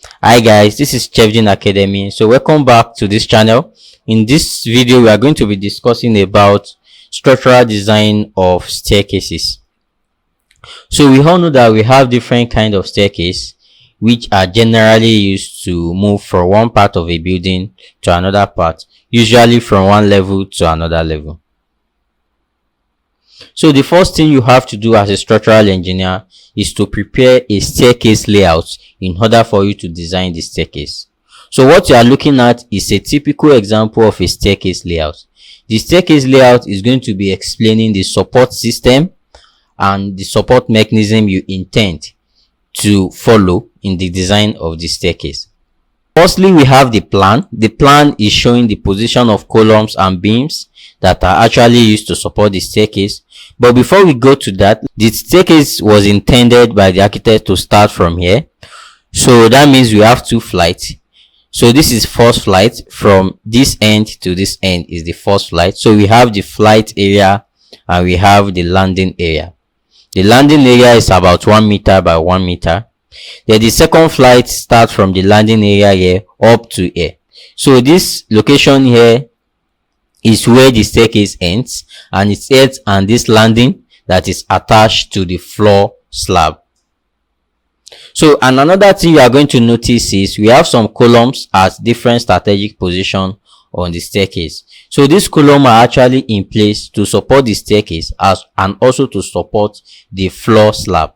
Hi guys, this is Chevjin Academy. So welcome back to this channel. In this video we are going to be discussing about structural design of staircases. So we all know that we have different kind of staircase which are generally used to move from one part of a building to another part, usually from one level to another level. So the first thing you have to do as a structural engineer is to prepare a staircase layout in order for you to design the staircase. So what you are looking at is a typical example of a staircase layout. The staircase layout is going to be explaining the support system and the support mechanism you intend to follow in the design of the staircase. Firstly, we have the plan. The plan is showing the position of columns and beams that are actually used to support the staircase. But before we go to that, the staircase was intended by the architect to start from here. So that means we have two flights. So this is first flight. From this end to this end is the first flight. So we have the flight area and we have the landing area. The landing area is about 1 meter by 1 meter. Then the second flight starts from the landing area here up to here. So this location here is where the staircase ends, and it ends on this landing that is attached to the floor slab. So, and another thing you are going to notice is we have some columns at different strategic position on the staircase. So these columns are actually in place to support the staircase and also to support the floor slab.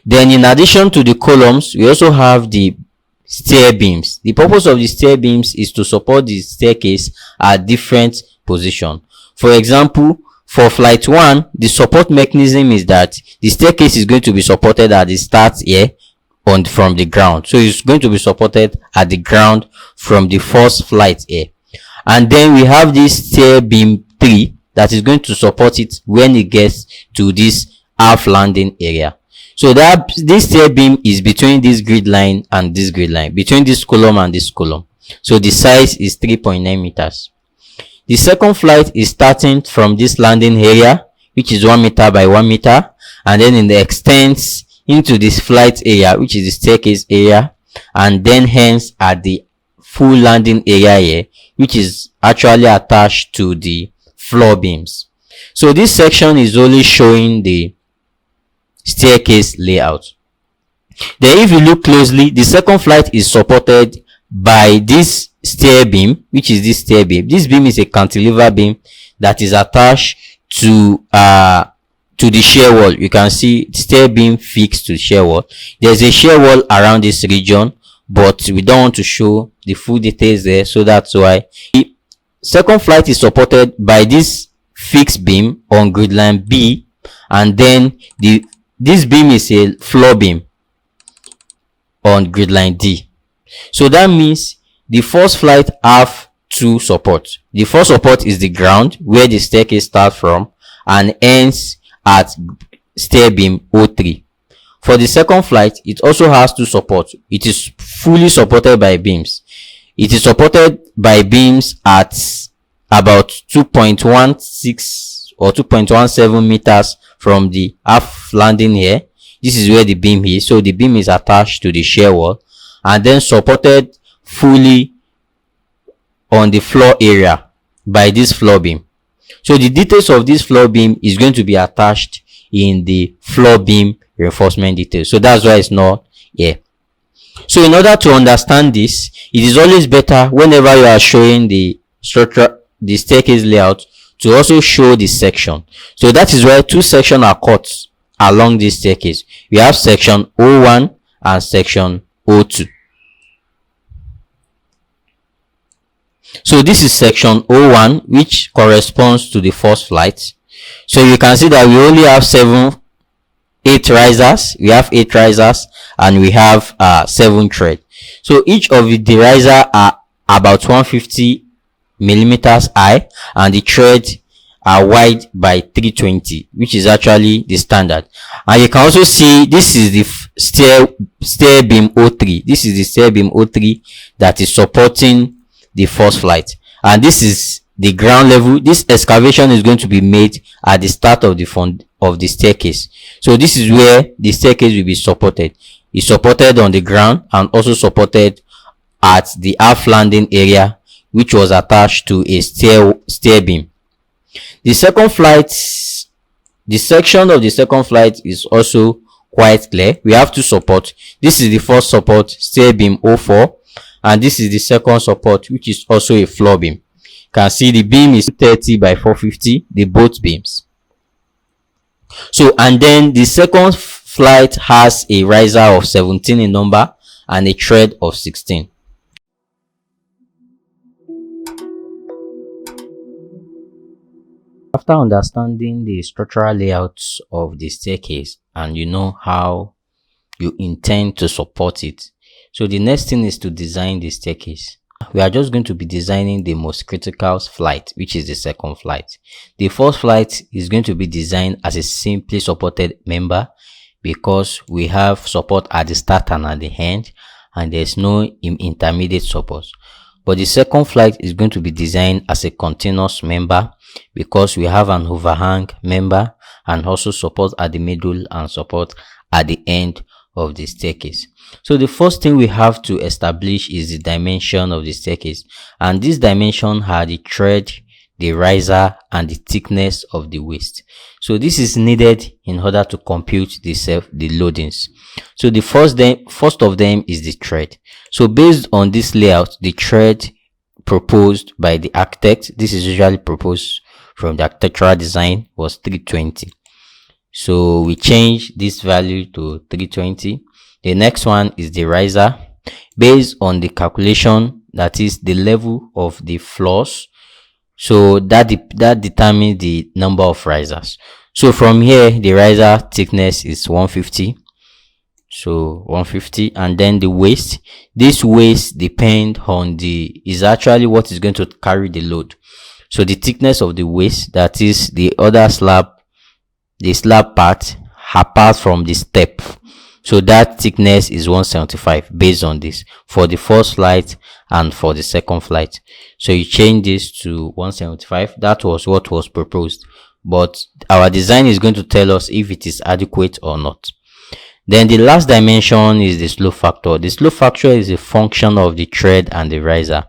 Then in addition to the columns, we also have the stair beams. The purpose of the stair beams is to support the staircase at different positions. For example, for flight 1, the support mechanism is that the staircase is going to be supported at the start here from the ground. So it's going to be supported at the ground from the first flight here. And then we have this stair beam 3 that is going to support it when it gets to this half landing area. So that this stair beam is between this grid line and this grid line, between this column and this column. So the size is 3.9 meters. The second flight is starting from this landing area, which is 1 meter by 1 meter, and then it extends into this flight area, which is the staircase area, and then hence at the full landing area here, which is actually attached to the floor beams. So this section is only showing the staircase layout. Then if you look closely, the second flight is supported by this stair beam, which is this stair beam. This beam is a cantilever beam that is attached to the shear wall. You can see stair beam fixed to shear wall. There's a shear wall around this region, but we don't want to show the full details there, so that's why. The second flight is supported by this fixed beam on grid line B, and then this beam is a floor beam on grid line D. So that means the first flight have two supports. The first support is the ground where the staircase starts from and ends at stair beam O3. For the second flight, it also has two supports. It is fully supported by beams. It is supported by beams at about 2.16 or 2.17 meters from the half landing here. This is where the beam is. So the beam is attached to the shear wall and then supported fully on the floor area by this floor beam. So the details of this floor beam is going to be attached in the floor beam reinforcement details. So that's why it's not here. So in order to understand this, it is always better whenever you are showing the structure, the staircase layout, to also show the section. So that is why two sections are cut along this staircase. We have section O1 and section O2. So this is section O1, which corresponds to the first flight. So you can see that we only have 8 risers. We have 8 risers and we have 7 threads. So each of the risers are about 150 millimeters high, and the threads are wide by 320, which is actually the standard. And you can also see this is the stair beam O3. This is the stair beam O3 that is supporting the first flight, and this is the ground level. This excavation is going to be made at the start of the staircase. So this is where the staircase will be supported. is supported on the ground and also supported at the half landing area, which was attached to a stair beam. The section of the second flight is also quite clear. We have two support. This is the first support, stair beam 04, and this is the second support, which is also a floor beam. You can see the beam is 30 by 450, the both beams. So, and then the second flight has a riser of 17 in number and a tread of 16. After understanding the structural layouts of the staircase and you know how you intend to support it, so the next thing is to design the staircase. We are just going to be designing the most critical flight, which is the second flight. The first flight is going to be designed as a simply supported member because we have support at the start and at the end, and there's no intermediate support. But the second flight is going to be designed as a continuous member because we have an overhang member and also support at the middle and support at the end of the staircase. So the first thing we have to establish is the dimension of the staircase, and this dimension are the tread, the riser, and the thickness of the waist. So this is needed in order to compute the loadings. So the first of them is the tread. So based on this layout, the tread proposed by the architect, this is usually proposed from the architectural design, was 320. So we change this value to 320. The next one is the riser. Based on the calculation, that is the level of the floors, so that determines the number of risers. So from here, the riser thickness is 150. So 150, and then the waist. This waist depends on is actually what is going to carry the load. So the thickness of the waist, that is the other slab, the slab part apart from the step. So that thickness is 175 based on this for the first flight and for the second flight. So you change this to 175. That was what was proposed, but our design is going to tell us if it is adequate or not. Then the last dimension is the slope factor. The slope factor is a function of the tread and the riser,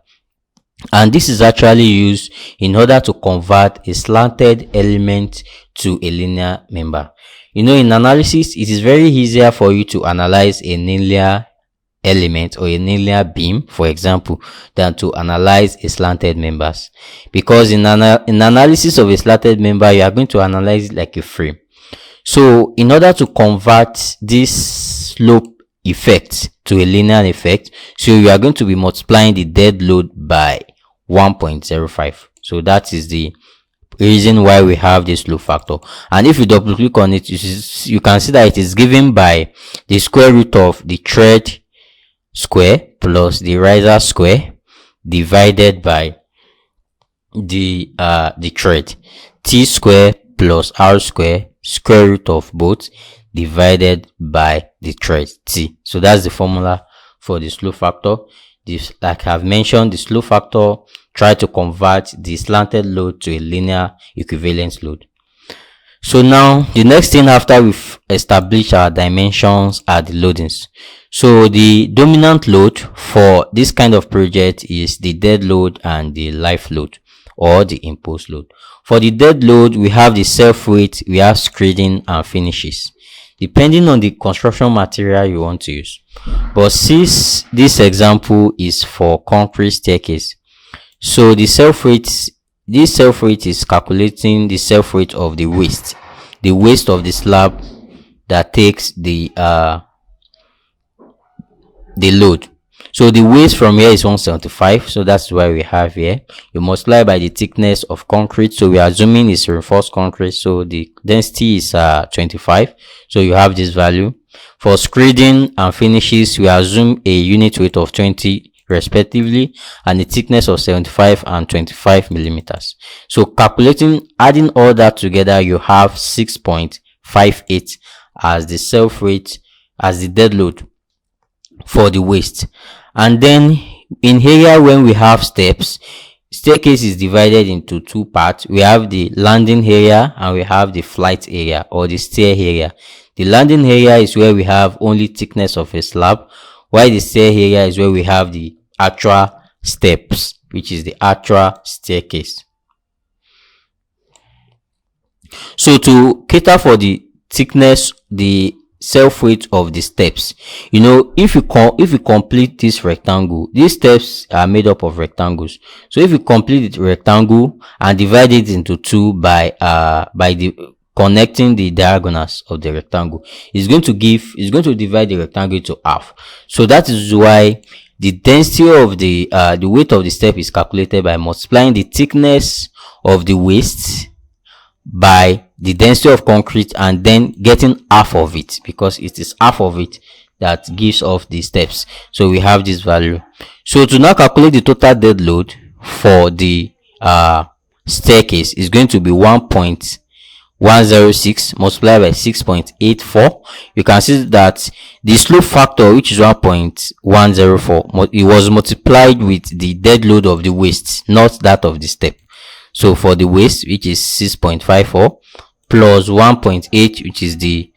and this is actually used in order to convert a slanted element to a linear member. You know, in analysis, it is very easier for you to analyze a linear element or a linear beam, for example, than to analyze a slanted members, because in analysis of a slanted member, you are going to analyze it like a frame. So in order to convert this slope effect to a linear effect, so you are going to be multiplying the dead load by 1.05. So that is the reason why we have this slope factor. And if you double click on it, you can see that it is given by the square root of the tread square plus the riser square divided by the tread, t square plus r square, square root of both divided by the tread t. So that's the formula for the slope factor. This, like I've mentioned, the slope factor try to convert the slanted load to a linear equivalent load. So now the next thing after we've established our dimensions are the loadings. So the dominant load for this kind of project is the dead load and the live load or the imposed load. For the dead load, we have the self weight, we have screeding and finishes, depending on the construction material you want to use. But since this example is for concrete staircase, so the self weight, this self weight is calculating the self weight of the waist of the slab that takes the load. So the waist from here is 175, so that's why we have here. You multiply by the thickness of concrete, so we are assuming it's reinforced concrete, so the density is 25, so you have this value. For screeding and finishes, we assume a unit weight of 20 respectively and the thickness of 75 and 25 millimeters. So calculating, adding all that together, you have 6.58 as the self weight, as the dead load for the waist. And then in here, when we have steps, staircase is divided into two parts. We have the landing area and we have the flight area or the stair area. The landing area is where we have only thickness of a slab, while the stair area is where we have the actual steps, which is the actual staircase. So to cater for the thickness, the self weight of the steps, if you complete this rectangle, these steps are made up of rectangles. So if you complete the rectangle and divide it into two by the connecting the diagonals of the rectangle, it's going to divide the rectangle into half. So that is why the density of the weight of the step is calculated by multiplying the thickness of the waist by the density of concrete and then getting half of it, because it is half of it that gives off the steps. So we have this value. So to now calculate the total dead load for the staircase is going to be 1.106 multiplied by 6.84. You can see that the slope factor, which is 1.104, it was multiplied with the dead load of the waist, not that of the step. So for the waist, which is 6.54 plus 1.8, which is the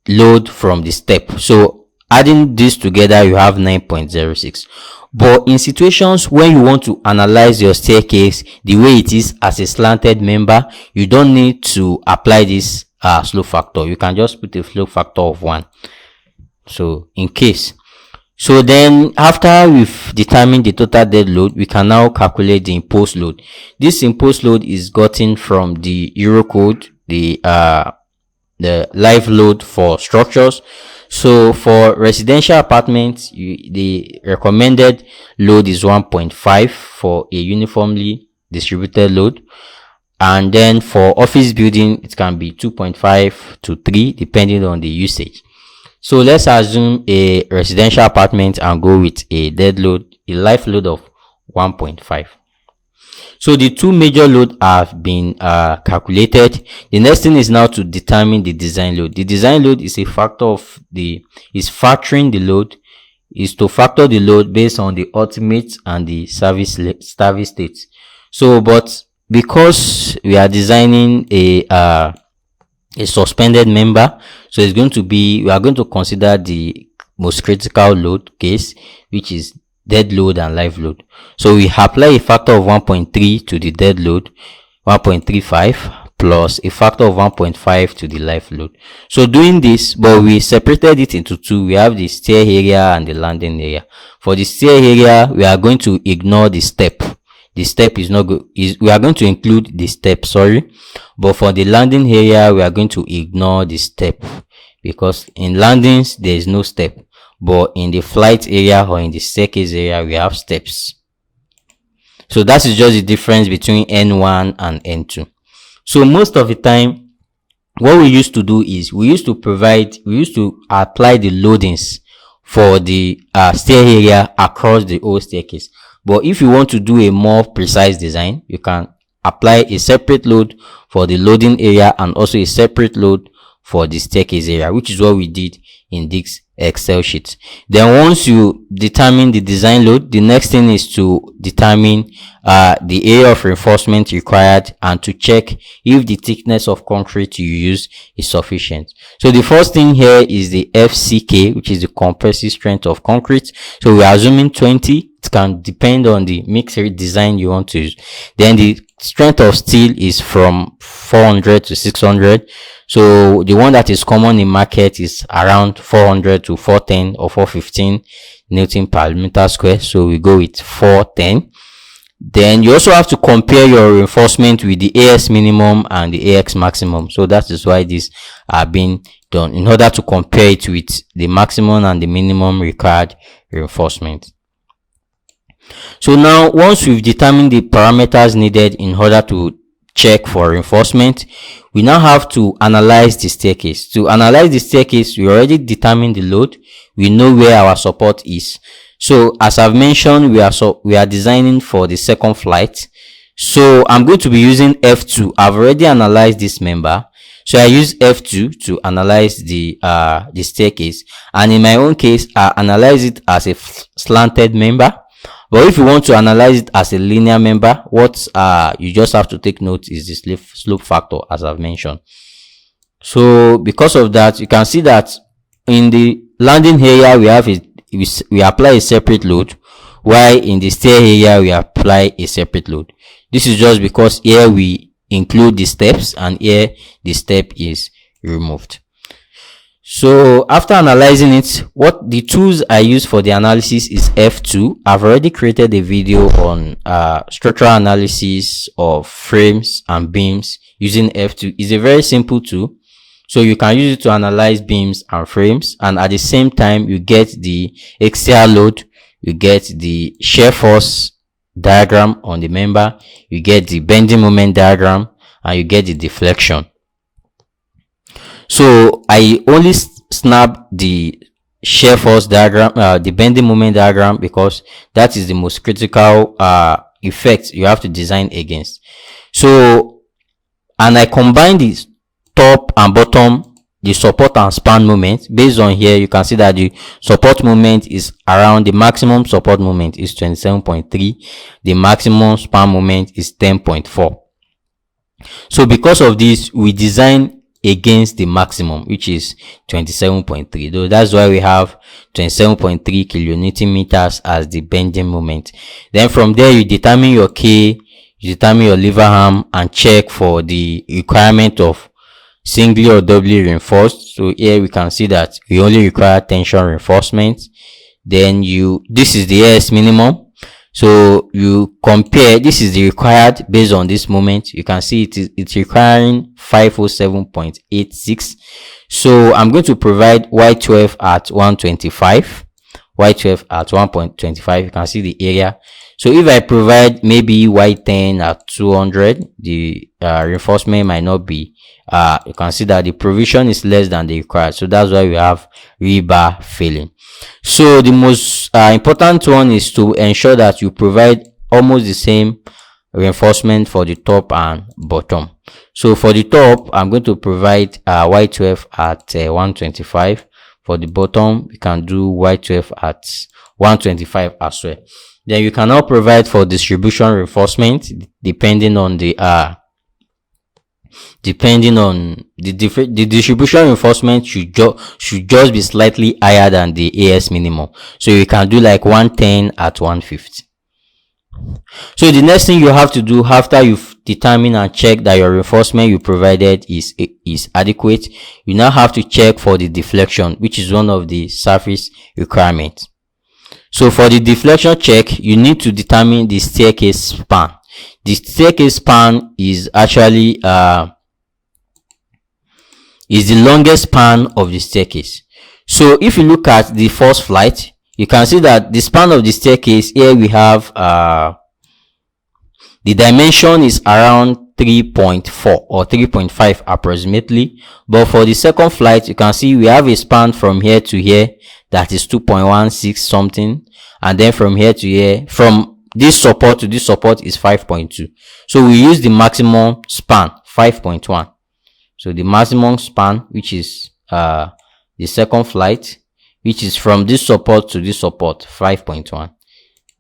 load from the step. So adding this together, you have 9.06. But in situations when you want to analyze your staircase the way it is as a slanted member, you don't need to apply this slope factor. You can just put a slope factor of 1. So in case. So then after we've determined the total dead load, we can now calculate the imposed load. This imposed load is gotten from the Eurocode, the live load for structures. So for residential apartments, the recommended load is 1.5 for a uniformly distributed load. And then for office building, it can be 2.5 to 3 depending on the usage. So let's assume a residential apartment and go with a dead load, a live load of 1.5. So the two major loads have been calculated. The next thing is now to determine the design load. The design load is a factor of factoring the load, is to factor the load based on the ultimate and the service state. So, but because we are designing a suspended member, so it's going to be, we are going to consider the most critical load case, which is dead load and live load. So we apply a factor of 1.3 to the dead load, 1.35 plus a factor of 1.5 to the live load. So doing this, but we separated it into two. We have the stair area and the landing area. For the stair area, we are going to ignore the step. The step is not good. We are going to include the step, but for the landing area, we are going to ignore the step, because in landings there is no step, but in the flight area or in the staircase area we have steps. So that is just the difference between N1 and N2. So most of the time, what we used to do is we used to apply the loadings for the stair area across the whole staircase. But if you want to do a more precise design, you can apply a separate load for the loading area and also a separate load for the staircase area, which is what we did in this Excel sheet. Then once you determine the design load, the next thing is to determine the area of reinforcement required and to check if the thickness of concrete you use is sufficient. So the first thing here is the FCK, which is the compressive strength of concrete. So we are assuming 20. It can depend on the mixed design you want to use. Then the strength of steel is from 400 to 600. So the one that is common in market is around 400 to 410 or 415 Newton per meter square. So we go with 410. Then you also have to compare your reinforcement with the AS minimum and the AX maximum. So that is why these are being done, in order to compare it with the maximum and the minimum required reinforcement. So now, once we've determined the parameters needed in order to check for reinforcement, we now have to analyze the staircase. To analyze the staircase, we already determined the load. We know where our support is. So as I've mentioned, we are designing for the second flight. So I'm going to be using F2. I've already analyzed this member. So I use F2 to analyze the staircase. And in my own case, I analyze it as a slanted member. But if you want to analyze it as a linear member, what you just have to take note is the slope factor, as I've mentioned. So because of that, you can see that in the landing area we apply a separate load, while in the stair area we apply a separate load. This is just because here we include the steps and here the step is removed. So after analyzing it, what the tools I use for the analysis is F2. I've already created a video on structural analysis of frames and beams using F2. It's a very simple tool, so you can use it to analyze beams and frames, and at the same time you get the axial load, you get the shear force diagram on the member, you get the bending moment diagram, and you get the deflection. So I only snap the shear force diagram, the bending moment diagram, because that is the most critical effect you have to design against. So, and I combine the top and bottom, the support and span moment. Based on here, you can see that the support moment is around, the maximum support moment is 27.3, the maximum span moment is 10.4. So because of this, we design against the maximum, which is 27.3, though that's why we have 27.3 kilonewton meters as the bending moment. Then from there you determine your K, you determine your lever arm, and check for the requirement of singly or doubly reinforced. So here we can see that we only require tension reinforcement. Then this is the AS minimum. So you compare, this is the required based on this moment. You can see it's requiring 507.86. So I'm going to provide Y12 at 125, Y12 at 1.25. You can see the area. So if I provide maybe Y10 at 200, the reinforcement might not be, you can see that the provision is less than the required. So that's why we have rebar failing. So the most important one is to ensure that you provide almost the same reinforcement for the top and bottom. So for the top, I'm going to provide Y12 at 125. For the bottom, we can do Y12 at 125 as well. Then you can now provide for distribution reinforcement depending on the distribution reinforcement should just be slightly higher than the AS minimum. So you can do like 110 at 150. So the next thing you have to do after you've determined and checked that your reinforcement you provided is adequate, you now have to check for the deflection, which is one of the surface requirements. So for the deflection check, you need to determine the staircase span. The staircase span is actually is the longest span of the staircase. So if you look at the first flight, you can see that the span of the staircase, here we have the dimension is around 3.4 or 3.5 approximately. But for the second flight, you can see we have a span from here to here that is 2.16 something, and then from here to here, from this support to this support is 5.2. So we use the maximum span 5.1. So the maximum span, which is the second flight, which is from this support to this support, 5.1.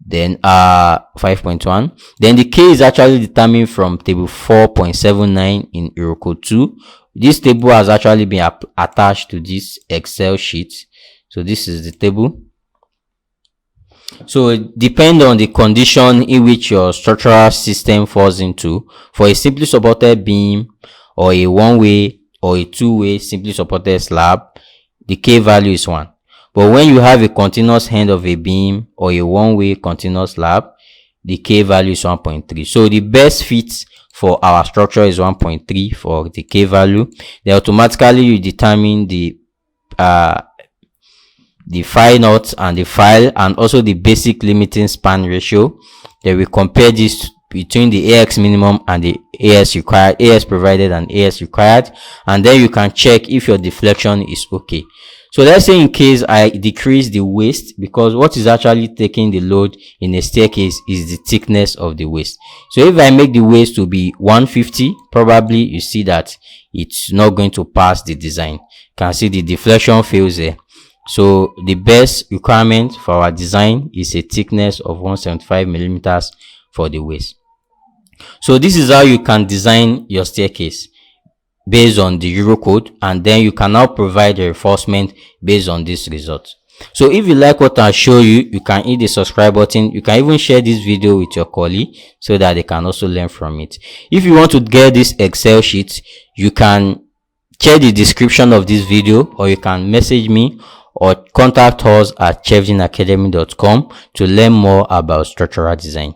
Then 5.1. Then the K is actually determined from table 4.79 in Eurocode 2. This table has actually been attached to this Excel sheet. So this is the table. So it depends on the condition in which your structural system falls into. For a simply supported beam, or a one-way or a two-way simply supported slab, the K value is 1. But when you have a continuous end of a beam or a one-way continuous slab, the K value is 1.3. So the best fit for our structure is 1.3 for the K value. Then automatically you determine the phi naught and the phi, and also the basic limiting span ratio. Then we compare this between the AX minimum and the AS required, AS provided and AS required, and then you can check if your deflection is okay. So let's say in case I decrease the waist, because what is actually taking the load in a staircase is the thickness of the waist. So if I make the waist to be 150, probably you see that it's not going to pass the design. You can see the deflection fails there. So the best requirement for our design is a thickness of 175 millimeters for the waist. So this is how you can design your staircase based on the Eurocode, and then you can now provide a reinforcement based on this result. So if you like what I show you, you can hit the subscribe button. You can even share this video with your colleague so that they can also learn from it. If you want to get this Excel sheet, you can check the description of this video, or you can message me or contact us at chefdinacademy.com to learn more about structural design.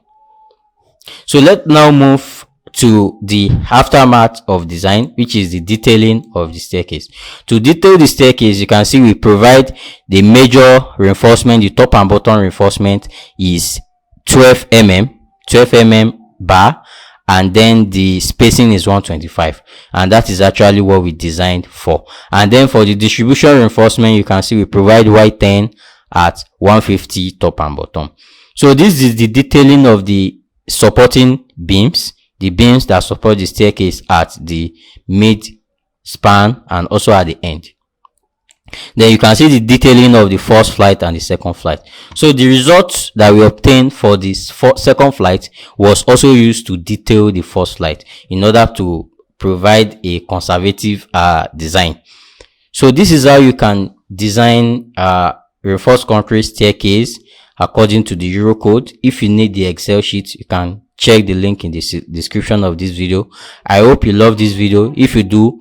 So let's now move to the aftermath of design, which is the detailing of the staircase. To detail the staircase, you can see we provide the major reinforcement. The top and bottom reinforcement is 12 mm bar, and then the spacing is 125, and that is actually what we designed for. And then for the distribution reinforcement, you can see we provide Y10 at 150 top and bottom. So this is the detailing of the supporting beams, the beams that support the staircase at the mid span and also at the end. Then you can see the detailing of the first flight and the second flight. So the results that we obtained for this second flight was also used to detail the first flight in order to provide a conservative design. So this is how you can design reinforced concrete staircase according to the Eurocode. If you need the Excel sheet, you can check the link in the description of this video. I hope you love this video. If you do,